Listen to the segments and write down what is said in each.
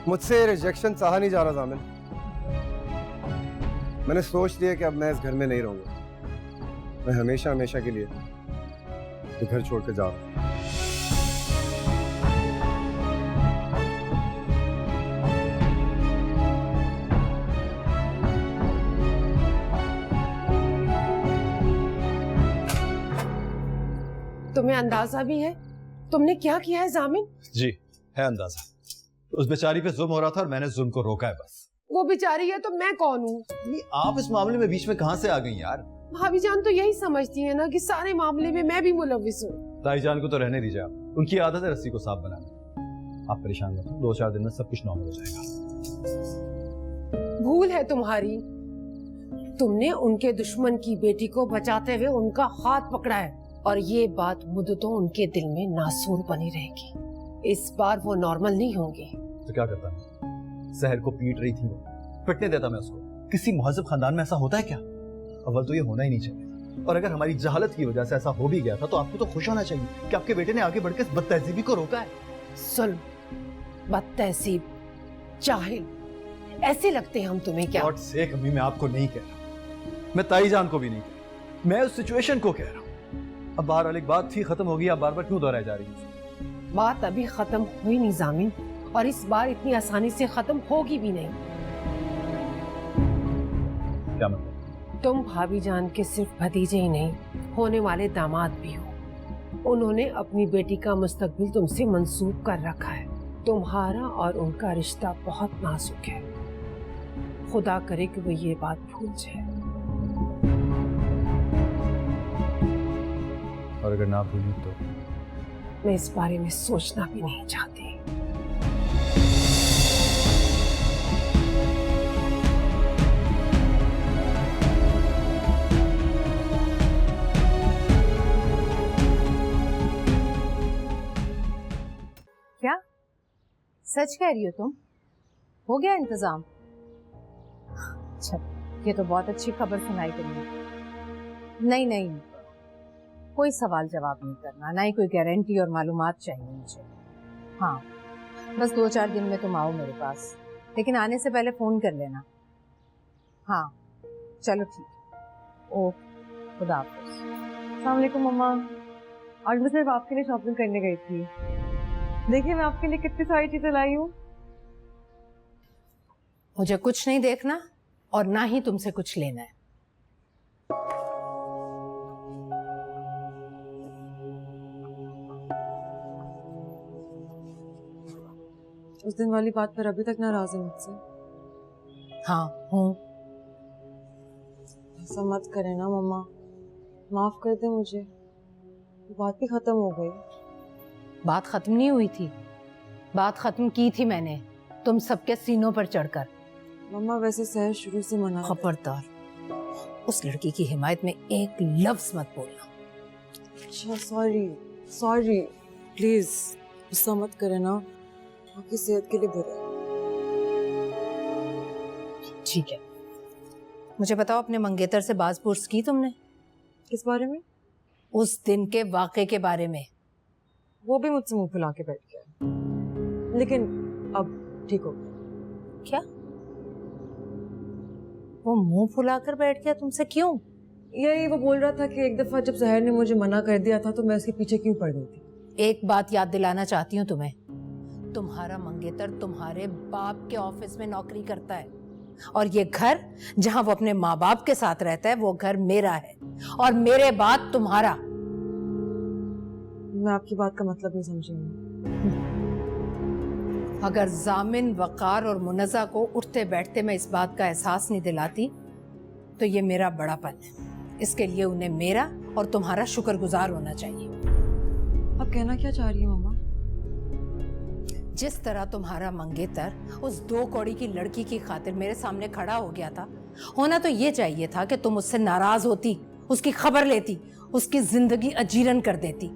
मुझसे रिजेक्शन सहा नहीं जा रहा जामिन। मैंने सोच लिया कि अब मैं इस घर में नहीं रहूंगा। मैं हमेशा हमेशा के लिए ये घर छोड़ के जा रहा हूं। तुम्हें अंदाजा भी है तुमने क्या किया है जामिन? जी है अंदाजा। उस बेचारी पे जुल्म हो रहा था और मैंने जुल्म को रोका है बस। वो बेचारी है तो मैं कौन हूँ? आप इस मामले में बीच में कहां से आ गई यार? भाभी जान तो यही समझती है ना कि सारे मामले में मैं भी मुलविस हूँ। ताई जान को तो रहने दीजिए आप, उनकी आदत है रस्सी को सांप बनाना। आप परेशान मत हो, 2-4 दिन में सब कुछ नॉर्मल हो जाएगा। भूल है तुम्हारी, तुमने उनके दुश्मन की बेटी को बचाते हुए उनका हाथ पकड़ा है और ये बात मुद्दतों उनके दिल में नासूर बनी रहेगी। इस बार वो नॉर्मल नहीं होंगे। तो क्या करता मैं? सहर को पीट रही थी, वो पिटने देता मैं उसको? किसी मुहज्जब खानदान में ऐसा होता है क्या? अव्वल तो ये होना ही नहीं चाहिए, और अगर हमारी जहालत की वजह से ऐसा हो भी गया था तो आपको तो खुश होना चाहिए कि आपके बेटे ने आगे बढ़कर इस बदतहजीबी को रोका है। जुल्म, बदतहजीब, जाहिल, ऐसे लगते हैं हम तुम्हें क्या? गॉड सेक अम्मी, मैं आपको नहीं कह रहा, मैं ताई जान को भी नहीं कह रहा, मैं उस सिचुएशन को कह रहा हूँ। अब बाहर वाली बात थी, खत्म हो गई, आप बार बार क्यों दोहराई जा रही है? बात अभी खत्म हुई नहीं जामिन, और इस बार इतनी आसानी से खत्म होगी भी नहीं। क्या मतलब? तुम भाभी जान के सिर्फ भतीजे ही नहीं, होने वाले दामाद भी हो। उन्होंने अपनी बेटी का मुस्तकबिल तुमसे मंसूब कर रखा है। तुम्हारा और उनका रिश्ता बहुत नाजुक है। खुदा करे कि वो ये बात भूल जाए। और अगर ना भूली तो? मैं इस बारे में सोचना भी नहीं चाहती। क्या सच कह रही हो तुम? हो गया इंतजाम? अच्छा, ये तो बहुत अच्छी खबर सुनाई तुमने। नहीं नहीं, कोई सवाल जवाब नहीं करना, ना ही कोई गारंटी और मालूमात चाहिए मुझे। हाँ, बस 2-4 दिन में तुम आओ मेरे पास, लेकिन आने से पहले फोन कर लेना। हाँ चलो ठीक। ओ खुदा हाफिज़। अस्सलाम वालेकुम मम्मा। आज मैं सिर्फ आपके लिए शॉपिंग करने गई थी। देखिए मैं आपके लिए कितनी सारी चीजें लाई हूँ। मुझे कुछ नहीं देखना और ना ही तुमसे कुछ लेना है। उस दिन वाली बात पर अभी तक नाराज है मुझसे? हाँ हूँ। ऐसा मत करे ना मम्मा, माफ कर दे मुझे। बात भी खत्म हो गई। बात खत्म नहीं हुई थी, बात खत्म की थी मैंने तुम सबके सीनों पर चढ़कर। मम्मा वैसे सहर शुरू से मना। खबरदार, उस लड़की की हिमायत में एक लफ्ज मत बोलना। अच्छा सॉरी सॉरी, प्लीज गुस्सा मत करे ना, आपकी सेहत के लिए बुरा है। ठीक है, मुझे बताओ अपने मंगेतर से बाज़पुर्स की तुमने? किस बारे में? उस दिन के वाक़े के बारे में। वो भी मुझसे मुंह फुला के बैठ गया, लेकिन अब ठीक हो गया। क्या? वो मुंह फुलाकर बैठ गया तुमसे? क्यों? यही वो बोल रहा था कि एक दफा जब सहर ने मुझे मना कर दिया था तो मैं उसके पीछे क्यों पड़ गई थी। एक बात याद दिलाना चाहती हूँ तुम्हें, तुम्हारा मंगेतर तुम्हारे बाप के ऑफिस में नौकरी करता है, और ये घर जहां वो अपने माँ बाप के साथ रहता है वो घर मेरा है, और मेरे बाद तुम्हारा। मैं आपकी बात का मतलब नहीं समझी। अगर जामिन, वकार और मुनज़्ज़ा को उठते बैठते मैं इस बात का एहसास नहीं दिलाती तो ये मेरा बड़ापन है। इसके लिए उन्हें मेरा और तुम्हारा शुक्रगुजार होना चाहिए। आप कहना क्या चाह रही हैं मम्मा? जिस तरह तुम्हारा मंगेतर उस 2 कौड़ी की लड़की की खातिर मेरे सामने खड़ा हो गया था, होना तो ये चाहिए था कि तुम उससे नाराज होती, उसकी खबर लेती, उसकी जिंदगी अजीरन कर देती।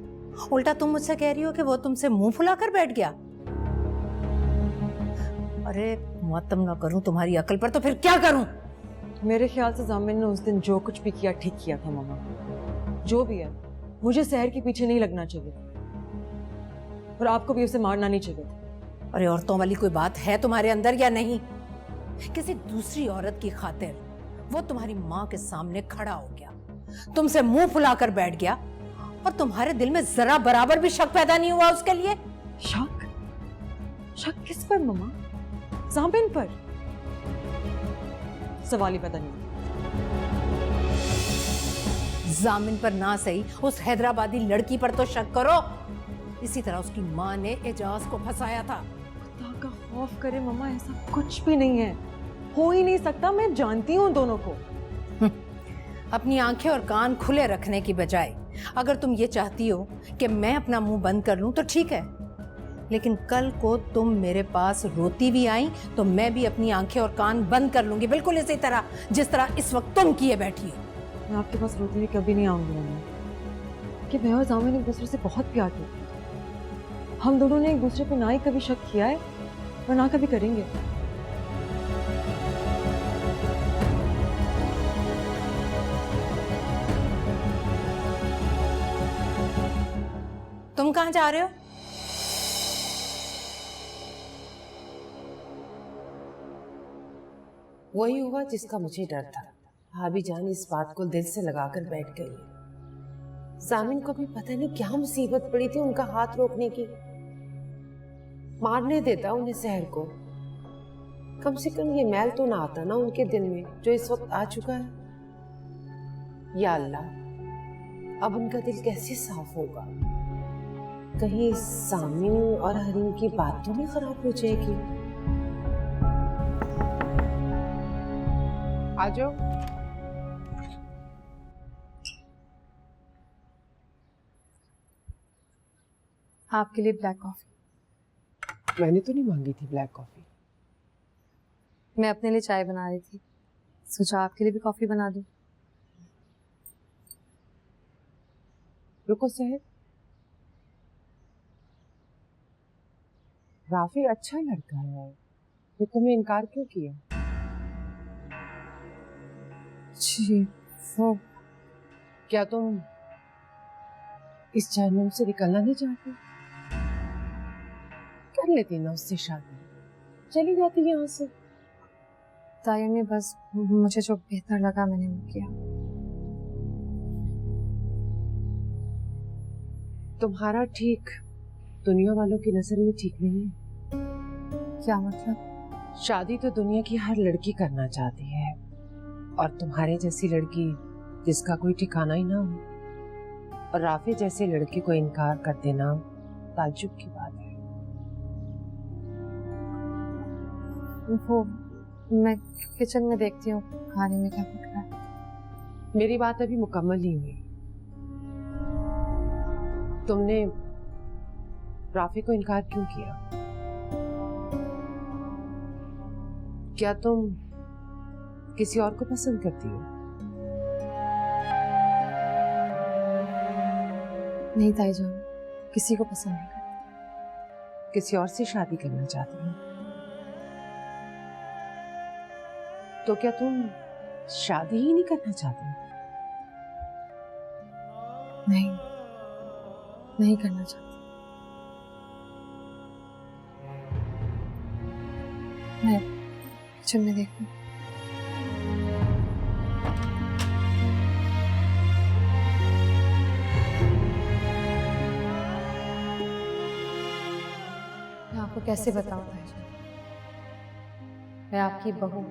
उल्टा तुम मुझसे कह रही हो कि वो तुमसे मुंह फुलाकर बैठ गया। अरे मुअत्तम ना करूं तुम्हारी अकल पर तो फिर क्या करूं? मेरे ख्याल से जामिन ने उस दिन जो कुछ भी किया ठीक किया था मम्मा। जो भी है, मुझे सहर के पीछे नहीं लगना चाहिए था, और आपको भी उसे मारना नहीं चाहिए था। अरे औरतों वाली कोई बात है तुम्हारे अंदर या नहीं? किसी दूसरी औरत की खातिर वो तुम्हारी माँ के सामने खड़ा हो गया, तुमसे मुंह फुलाकर बैठ गया और तुम्हारे दिल में जरा बराबर भी शक पैदा नहीं हुआ उसके लिए? शक? शक किस पर मम्मा? जामिन पर? सवाल ही पता नहीं। जामिन पर ना सही, उस हैदराबादी लड़की पर तो शक करो। इसी तरह उसकी माँ ने एजाज को फंसाया था। खुदा का खौफ करे मम्मा, ऐसा कुछ भी नहीं है, हो ही नहीं सकता। मैं जानती हूँ दोनों को। अपनी आंखें और कान खुले रखने की बजाय अगर तुम ये चाहती हो कि मैं अपना मुंह बंद कर लूं तो ठीक है, लेकिन कल को तुम मेरे पास रोती भी आई तो मैं भी अपनी आंखें और कान बंद कर लूंगी, बिल्कुल इसी तरह जिस तरह इस वक्त तुम किए बैठी हो। मैं आपके पास रोती हुई कभी नहीं आऊंगी मम्मा, कि मैं और जामिन एक दूसरे से बहुत प्यार करते हैं। हम दोनों ने एक दूसरे पे ना ही कभी शक किया है और ना कभी करेंगे। तुम कहां जा रहे हो? वही हुआ जिसका मुझे डर था। भाभी जान इस बात को दिल से लगाकर बैठ गई। जामिन को भी पता नहीं क्या मुसीबत पड़ी थी उनका हाथ रोकने की। मारने देता उन्हें सहर को, कम से कम ये मैल तो ना आता ना उनके दिल में जो इस वक्त आ चुका है। या अल्लाह, अब उनका दिल कैसे साफ होगा? कहीं जामिन और हरीम की बात तो नहीं खराब हो जाएगी? आ जाओ। आपके लिए ब्लैक कॉफी। मैंने तो नहीं मांगी थी ब्लैक कॉफी। मैं अपने लिए चाय बना रही थी, सोचा आपके लिए भी कॉफी बना दूं। रुको सहर, राफी अच्छा लड़का है, ये तुम्हें इनकार क्यों किया? जी वो, क्या तुम इस जहन्नुम से निकलना नहीं चाहती? कर लेती ना उससे शादी, चली जाती यहाँ से। ताया में बस मुझे जो बेहतर लगा मैंने वो किया। तुम्हारा ठीक दुनिया वालों की नजर में ठीक नहीं है। क्या मतलब? शादी तो दुनिया की हर लड़की करना चाहती है, और तुम्हारे जैसी लड़की जिसका कोई ठिकाना ही ना हो, और राफी जैसे लड़के को इनकार कर देना ताज्जुब की बात है। वो मैं किचन में देखती हूँ खाने में क्या पक रहा है। मेरी बात अभी मुकम्मल नहीं हुई। तुमने राफी को इनकार क्यों किया? क्या तुम किसी और को पसंद करती हो? नहीं ताईजान, किसी को पसंद नहीं करती। किसी और से शादी करना चाहती हो? तो क्या तुम शादी ही नहीं करना चाहती? नहीं करना चाहती। मैं किचन में देखूं। मैं आपको कैसे बताऊं ताईजान, मैं आपकी बहू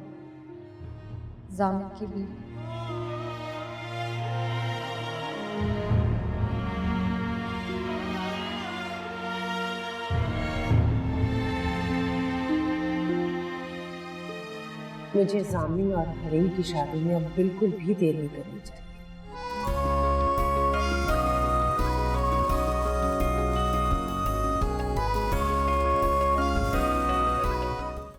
जामिन की बीवी। मुझे जामिन और हरीम की शादी में अब बिल्कुल भी देर नहीं करनी चाहिए।